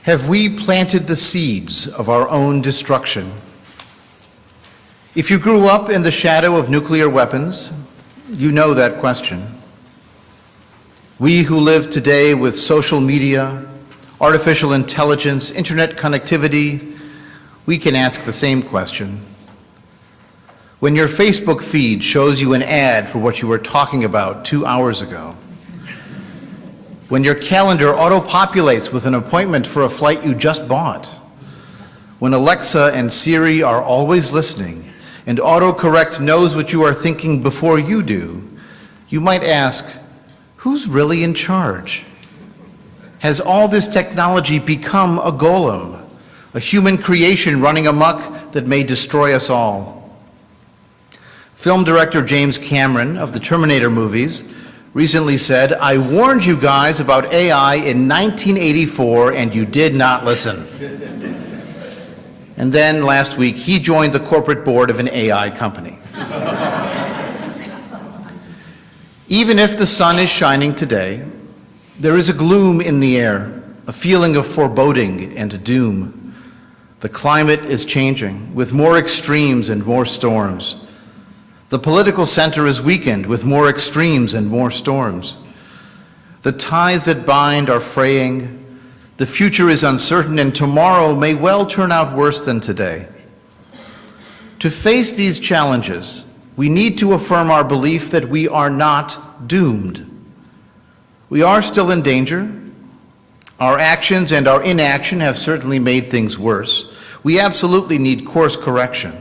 Have we planted the seeds of our own destruction? If you grew up in the shadow of nuclear weapons, you know that question. We who live today with social media, artificial intelligence, internet connectivity, we can ask the same question. When your Facebook feed shows you an ad for what you were talking about 2 hours ago, when your calendar auto-populates with an appointment for a flight you just bought, when Alexa and Siri are always listening and autocorrect knows what you are thinking before you do, you might ask, who's really in charge? Has all this technology become a golem, a human creation running amok that may destroy us all? Film director James Cameron of the Terminator movies recently said, "I warned you guys about AI in 1984 and you did not listen." And then last week, he joined the corporate board of an AI company. Even if the sun is shining today, there is a gloom in the air, a feeling of foreboding and doom. The climate is changing with more extremes and more storms. The political center is weakened with more extremes and more storms. The ties that bind are fraying. The future is uncertain, and tomorrow may well turn out worse than today. To face these challenges, we need to affirm our belief that we are not doomed. We are still in danger. Our actions and our inaction have certainly made things worse. We absolutely need course correction.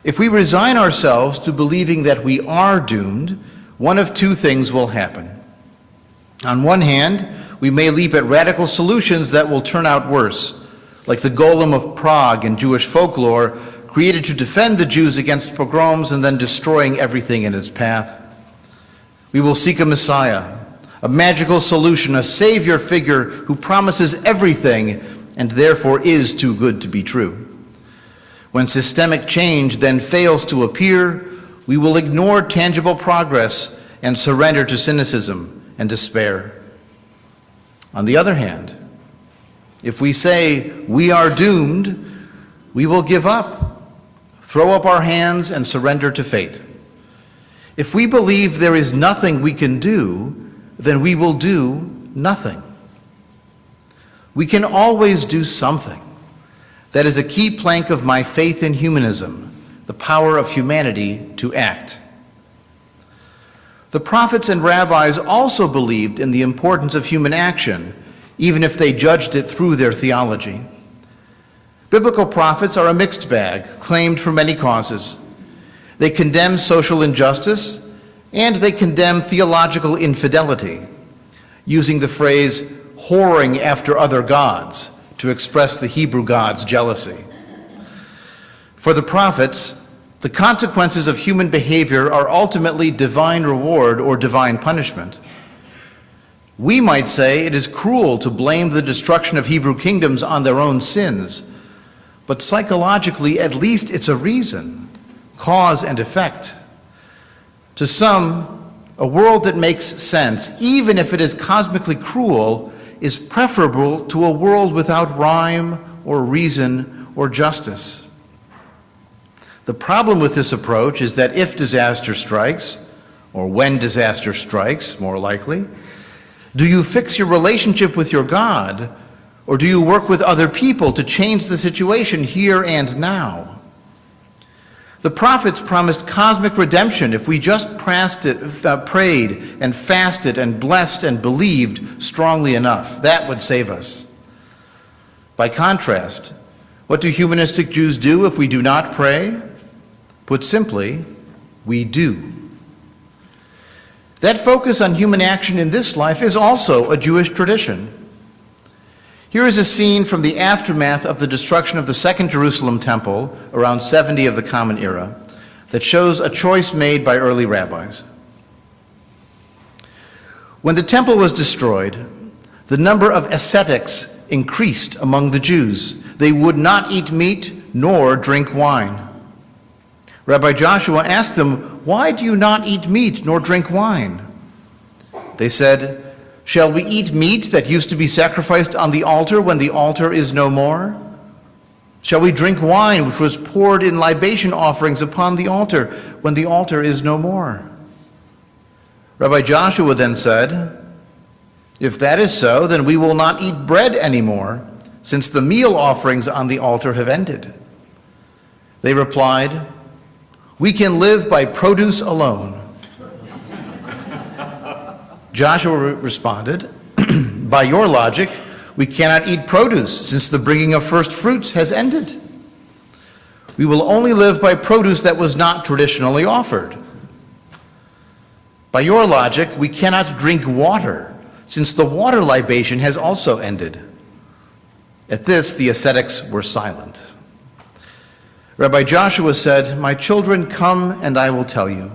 If we resign ourselves to believing that we are doomed, one of two things will happen. On one hand, we may leap at radical solutions that will turn out worse, like the Golem of Prague in Jewish folklore, created to defend the Jews against pogroms and then destroying everything in its path. We will seek a Messiah, a magical solution, a savior figure who promises everything and therefore is too good to be true. When systemic change then fails to appear, we will ignore tangible progress and surrender to cynicism and despair. On the other hand, if we say we are doomed, we will give up, throw up our hands, and surrender to fate. If we believe there is nothing we can do, then we will do nothing. We can always do something. That is a key plank of my faith in humanism, the power of humanity to act. The prophets and rabbis also believed in the importance of human action, even if they judged it through their theology. Biblical prophets are a mixed bag, claimed for many causes. They condemn social injustice, and they condemn theological infidelity, using the phrase whoring after other gods to express the Hebrew God's jealousy. For the prophets, the consequences of human behavior are ultimately divine reward or divine punishment. We might say it is cruel to blame the destruction of Hebrew kingdoms on their own sins, but psychologically, at least it's a reason, cause and effect. To some, a world that makes sense, even if it is cosmically cruel, is preferable to a world without rhyme or reason or justice. The problem with this approach is that if disaster strikes, or when disaster strikes, more likely, do you fix your relationship with your God, or do you work with other people to change the situation here and now? The prophets promised cosmic redemption if we just prayed and fasted and blessed and believed strongly enough. That would save us. By contrast, what do humanistic Jews do if we do not pray? Put simply, we do. That focus on human action in this life is also a Jewish tradition. Here is a scene from the aftermath of the destruction of the Second Jerusalem Temple around 70 of the Common Era that shows a choice made by early rabbis. When the temple was destroyed, the number of ascetics increased among the Jews. They would not eat meat nor drink wine. Rabbi Joshua asked them, "Why do you not eat meat nor drink wine?" They said, Shall we eat meat that used to be sacrificed on the altar when the altar is no more? Shall we drink wine which was poured in libation offerings upon the altar when the altar is no more? Rabbi Joshua then said, if that is so, then we will not eat bread anymore, since the meal offerings on the altar have ended. They replied, we can live by produce alone. Joshua responded, by your logic, we cannot eat produce since the bringing of first fruits has ended. We will only live by produce that was not traditionally offered. By your logic, we cannot drink water since the water libation has also ended. At this, the ascetics were silent. Rabbi Joshua said, my children, come and I will tell you.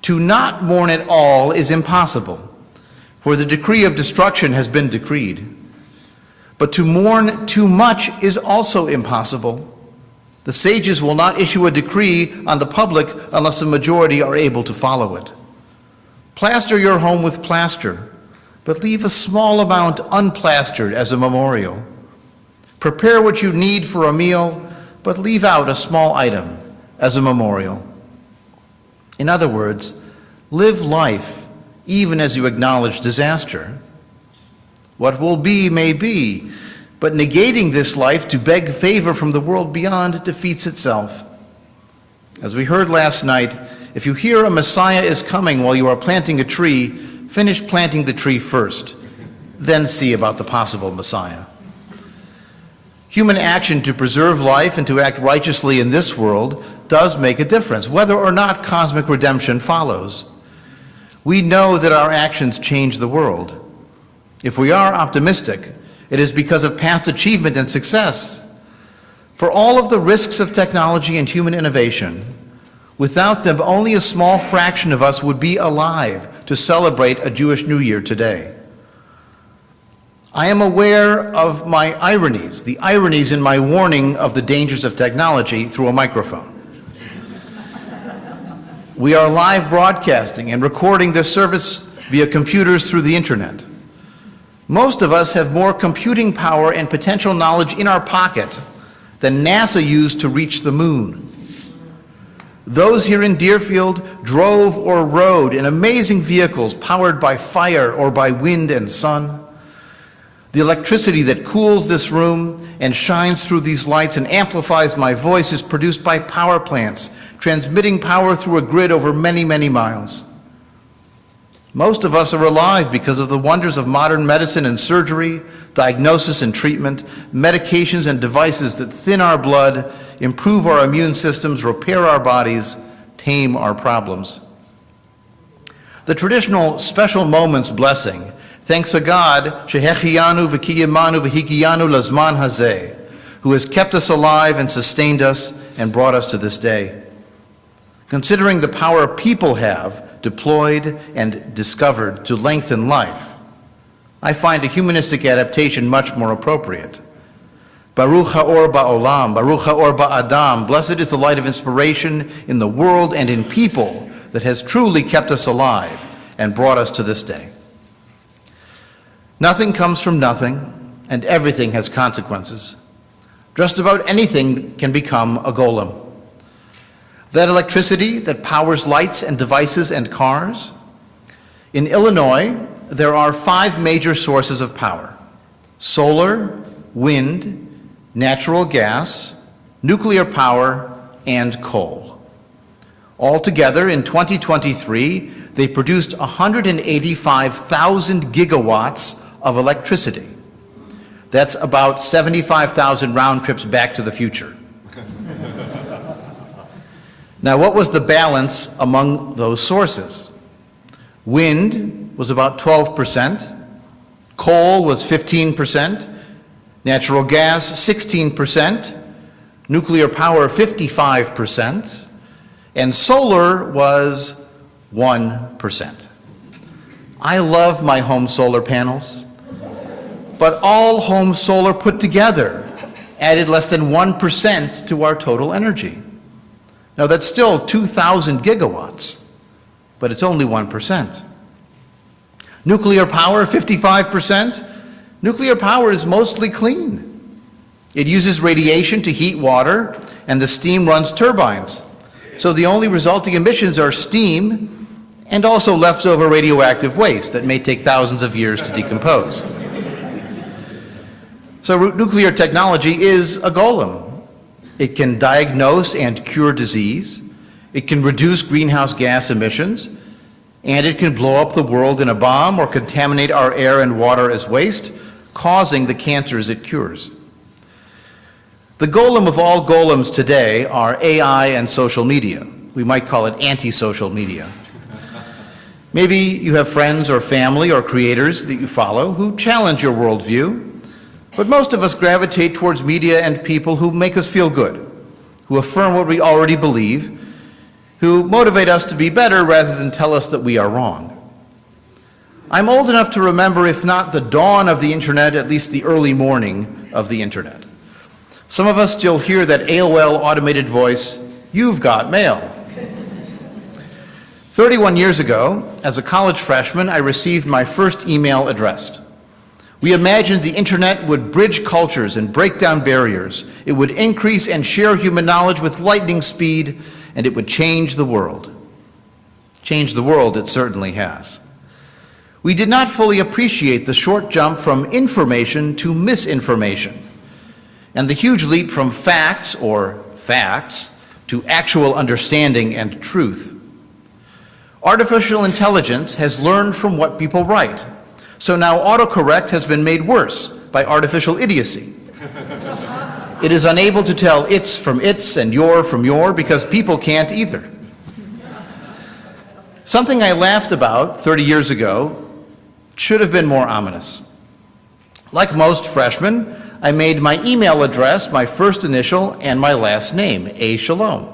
To not mourn at all is impossible, for the decree of destruction has been decreed. But to mourn too much is also impossible. The sages will not issue a decree on the public unless a majority are able to follow it. Plaster your home with plaster, but leave a small amount unplastered as a memorial. Prepare what you need for a meal, but leave out a small item as a memorial. In other words, live life even as you acknowledge disaster. What will be may be, but negating this life to beg favor from the world beyond defeats itself. As we heard last night, if you hear a Messiah is coming while you are planting a tree, finish planting the tree first, then see about the possible Messiah. Human action to preserve life and to act righteously in this world does make a difference, whether or not cosmic redemption follows. We know that our actions change the world. If we are optimistic, it is because of past achievement and success. For all of the risks of technology and human innovation, without them, only a small fraction of us would be alive to celebrate a Jewish New Year today. I am aware of my ironies, the ironies in my warning of the dangers of technology through a microphone. We are live broadcasting and recording this service via computers through the internet. Most of us have more computing power and potential knowledge in our pocket than NASA used to reach the moon. Those here in Deerfield drove or rode in amazing vehicles powered by fire or by wind and sun. The electricity that cools this room and shines through these lights and amplifies my voice is produced by power plants, transmitting power through a grid over many, many miles. Most of us are alive because of the wonders of modern medicine and surgery, diagnosis and treatment, medications and devices that thin our blood, improve our immune systems, repair our bodies, tame our problems. The traditional special moments blessing, thanks to God, Shehechiyanu v'kiyimanu v'hikiyanu lazman hazeh, who has kept us alive and sustained us and brought us to this day. Considering the power people have deployed and discovered to lengthen life, I find a humanistic adaptation much more appropriate. Baruch ha'or ba'olam, Baruch ha'or ba'adam, blessed is the light of inspiration in the world and in people that has truly kept us alive and brought us to this day. Nothing comes from nothing, and everything has consequences. Just about anything can become a golem. That electricity that powers lights and devices and cars. In Illinois, there are 5 major sources of power: solar, wind, natural gas, nuclear power, and coal. Altogether, in 2023, they produced 185,000 gigawatts of electricity. That's about 75,000 round trips back to the future. Now, what was the balance among those sources? Wind was about 12%, coal was 15%, natural gas 16%, nuclear power 55%, and solar was 1%. I love my home solar panels, but all home solar put together added less than 1% to our total energy. Now, that's still 2,000 gigawatts, but it's only 1%. Nuclear power, 55%. Nuclear power is mostly clean. It uses radiation to heat water, and the steam runs turbines. So the only resulting emissions are steam and also leftover radioactive waste that may take thousands of years to decompose. So nuclear technology is a golem. It can diagnose and cure disease, it can reduce greenhouse gas emissions, and it can blow up the world in a bomb or contaminate our air and water as waste, causing the cancers it cures. The golem of all golems today are AI and social media. We might call it anti-social media. Maybe you have friends or family or creators that you follow who challenge your worldview, but most of us gravitate towards media and people who make us feel good, who affirm what we already believe, who motivate us to be better rather than tell us that we are wrong. I'm old enough to remember, if not the dawn of the internet, at least the early morning of the internet. Some of us still hear that AOL automated voice, "You've got mail." 31 years ago, as a college freshman, I received my first email addressed. We imagined the internet would bridge cultures and break down barriers. It would increase and share human knowledge with lightning speed, and it would change the world. Change the world it certainly has. We did not fully appreciate the short jump from information to misinformation, and the huge leap from facts to actual understanding and truth. Artificial intelligence has learned from what people write, so now autocorrect has been made worse by artificial idiocy. It is unable to tell it's from it's and your from your because people can't either. Something I laughed about 30 years ago should have been more ominous. Like most freshmen, I made my email address my first initial and my last name, A. Shalom.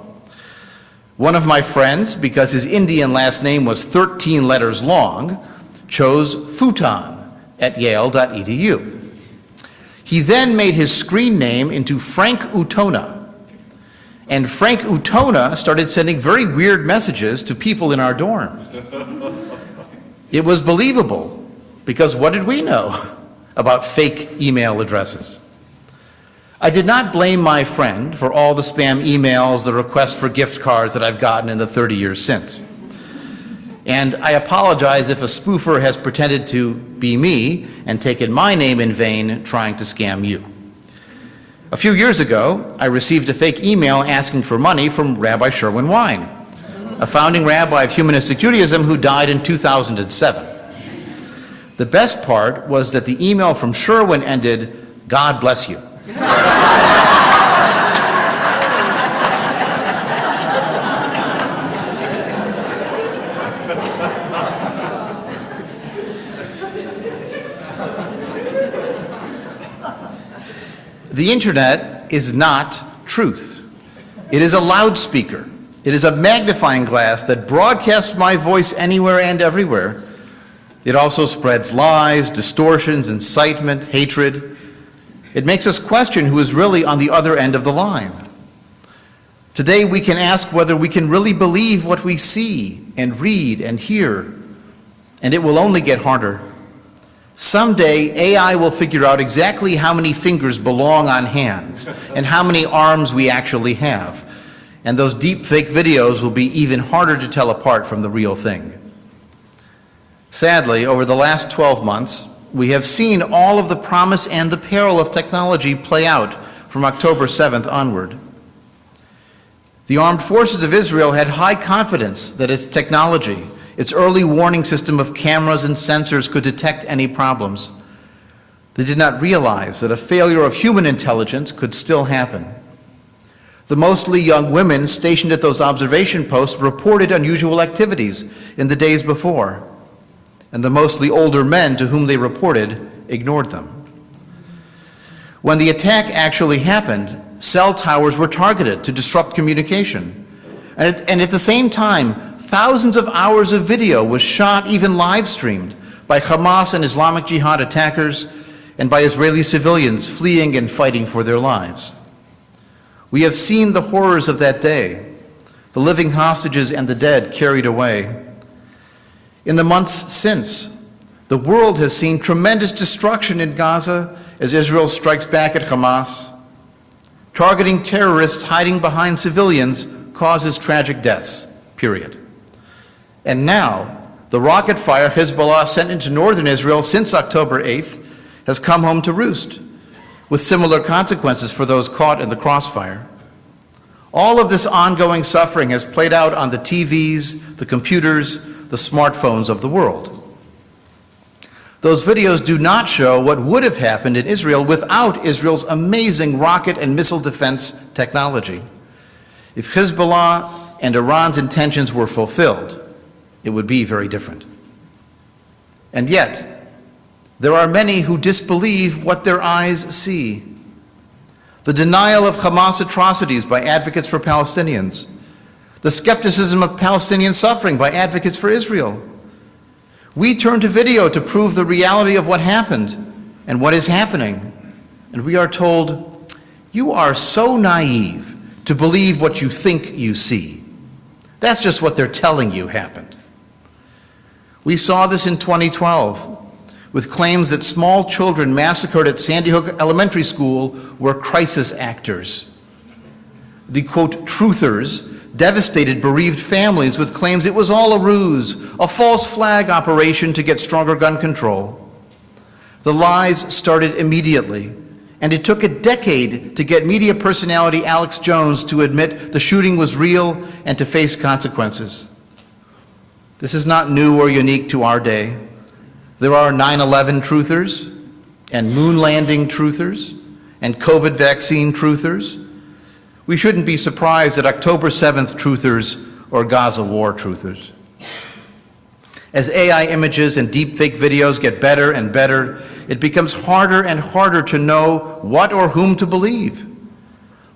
One of my friends, because his Indian last name was 13 letters long, chose Futon at yale.edu. He then made his screen name into Frank Utona. And Frank Utona started sending very weird messages to people in our dorm. It was believable, because what did we know about fake email addresses? I did not blame my friend for all the spam emails, the requests for gift cards that I've gotten in the 30 years since. And I apologize if a spoofer has pretended to be me and taken my name in vain trying to scam you. A few years ago, I received a fake email asking for money from Rabbi Sherwin Wein, a founding rabbi of Humanistic Judaism who died in 2007. The best part was that the email from Sherwin ended, "God bless you." The internet is not truth. It is a loudspeaker. It is a magnifying glass that broadcasts my voice anywhere and everywhere. It also spreads lies, distortions, incitement, hatred. It makes us question who is really on the other end of the line. Today we can ask whether we can really believe what we see and read and hear, and it will only get harder. Someday AI will figure out exactly how many fingers belong on hands and how many arms we actually have, and those deep fake videos will be even harder to tell apart from the real thing. Sadly, over the last 12 months, we have seen all of the promise and the peril of technology play out from October 7th onward. The armed forces of Israel had high confidence that its technology, its early warning system of cameras and sensors could detect any problems. They did not realize that a failure of human intelligence could still happen. The mostly young women stationed at those observation posts reported unusual activities in the days before, and the mostly older men to whom they reported ignored them. When the attack actually happened, cell towers were targeted to disrupt communication. And at the same time, thousands of hours of video was shot, even live streamed, by Hamas and Islamic Jihad attackers and by Israeli civilians fleeing and fighting for their lives. We have seen the horrors of that day, the living hostages and the dead carried away. In the months since, The world has seen tremendous destruction in Gaza as Israel strikes back at Hamas. Targeting terrorists hiding behind civilians causes tragic deaths, period. And now, the rocket fire Hezbollah sent into northern Israel since October 8th has come home to roost, with similar consequences for those caught in the crossfire. All of this ongoing suffering has played out on the TVs, the computers, the smartphones of the world. Those videos do not show what would have happened in Israel without Israel's amazing rocket and missile defense technology. If Hezbollah and Iran's intentions were fulfilled, it would be very different. And yet, there are many who disbelieve what their eyes see. The denial of Hamas atrocities by advocates for Palestinians, the skepticism of Palestinian suffering by advocates for Israel. We turn to video to prove the reality of what happened and what is happening, and we are told, "You are so naive to believe what you think you see. That's just what they're telling you happened." We saw this in 2012 with claims that small children massacred at Sandy Hook Elementary School were crisis actors. The, quote, truthers devastated bereaved families with claims it was all a ruse, a false flag operation to get stronger gun control. The lies started immediately, and it took a decade to get media personality Alex Jones to admit the shooting was real and to face consequences. This is not new or unique to our day. There are 9/11 truthers, and moon landing truthers, and COVID vaccine truthers. We shouldn't be surprised at October 7th truthers or Gaza war truthers. As AI images and deepfake videos get better and better, it becomes harder and harder to know what or whom to believe,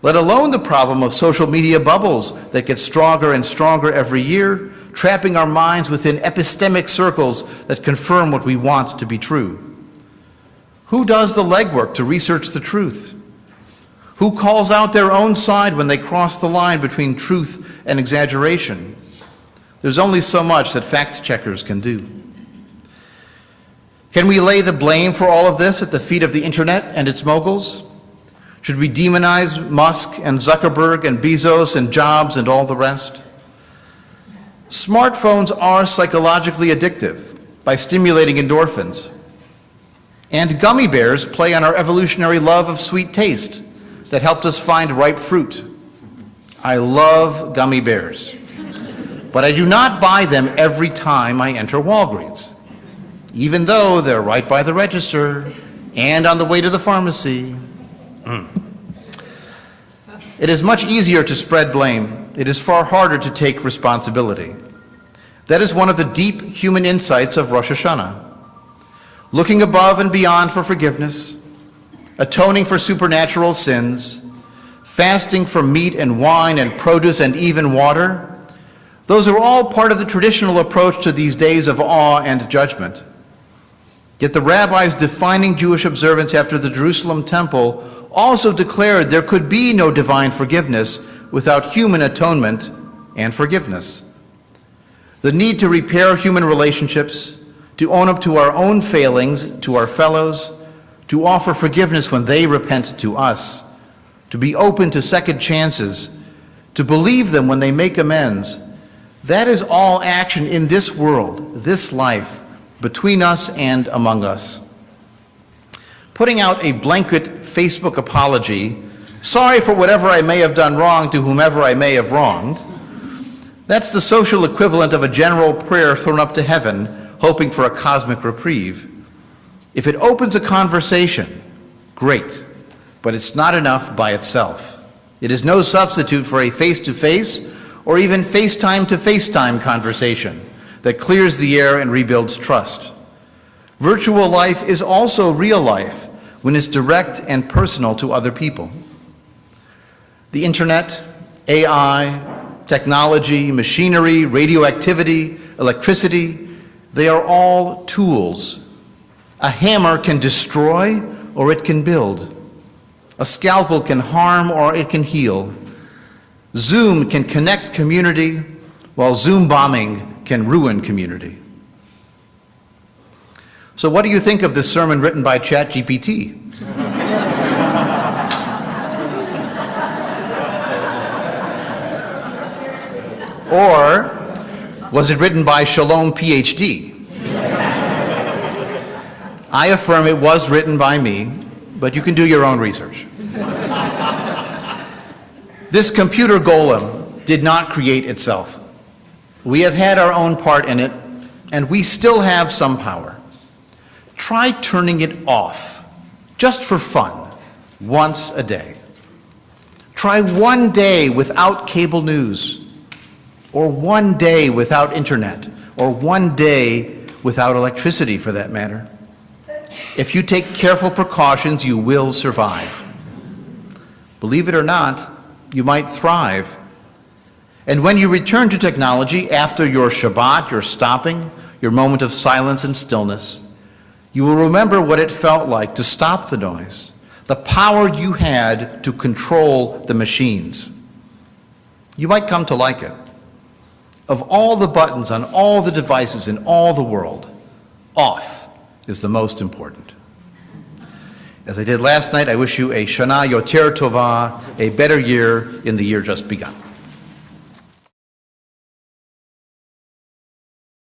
let alone the problem of social media bubbles that get stronger and stronger every year, trapping our minds within epistemic circles that confirm what we want to be true. Who does the legwork to research the truth? Who calls out their own side when they cross the line between truth and exaggeration? There's only so much that fact checkers can do. Can we lay the blame for all of this at the feet of the internet and its moguls? Should we demonize Musk and Zuckerberg and Bezos and Jobs and all the rest? Smartphones are psychologically addictive by stimulating endorphins. And gummy bears play on our evolutionary love of sweet taste that helped us find ripe fruit. I love gummy bears, but I do not buy them every time I enter Walgreens, even though they're right by the register and on the way to the pharmacy. It is much easier to spread blame. It is far harder to take responsibility. That is one of the deep human insights of Rosh Hashana. Looking above and beyond for forgiveness, atoning for supernatural sins, fasting from meat and wine and produce and even water, those are all part of the traditional approach to these days of awe and judgment. Yet the rabbis defining Jewish observance after the Jerusalem temple also declared there could be no divine forgiveness without human atonement and forgiveness. The need to repair human relationships, to own up to our own failings to our fellows, to offer forgiveness when they repent to us, to be open to second chances, to believe them when they make amends, that is all action in this world, this life, between us and among us. Putting out a blanket Facebook apology, sorry for whatever I may have done wrong to whomever I may have wronged, that's the social equivalent of a general prayer thrown up to heaven, hoping for a cosmic reprieve. If it opens a conversation, great, but it's not enough by itself. It is no substitute for a face-to-face or even FaceTime-to-FaceTime conversation that clears the air and rebuilds trust. Virtual life is also real life when it's direct and personal to other people. The internet, AI, technology, machinery, radioactivity, electricity, they are all tools. A hammer can destroy or it can build. A scalpel can harm or it can heal. Zoom can connect community, while Zoom bombing can ruin community. So what do you think of this sermon written by ChatGPT? Or was it written by Shalom, PhD? I affirm it was written by me, but you can do your own research. This computer golem did not create itself. We have had our own part in it, and we still have some power. Try turning it off, just for fun, once a day. Try one day without cable news, or one day without internet, or one day without electricity for that matter. If you take careful precautions, you will survive. Believe it or not, you might thrive. And when you return to technology after your Shabbat, your stopping, your moment of silence and stillness, you will remember what it felt like to stop the noise, the power you had to control the machines. You might come to like it. Of all the buttons on all the devices in all the world, off is the most important. As I did last night, I wish you a Shana Yoter Tova, a better year in the year just begun.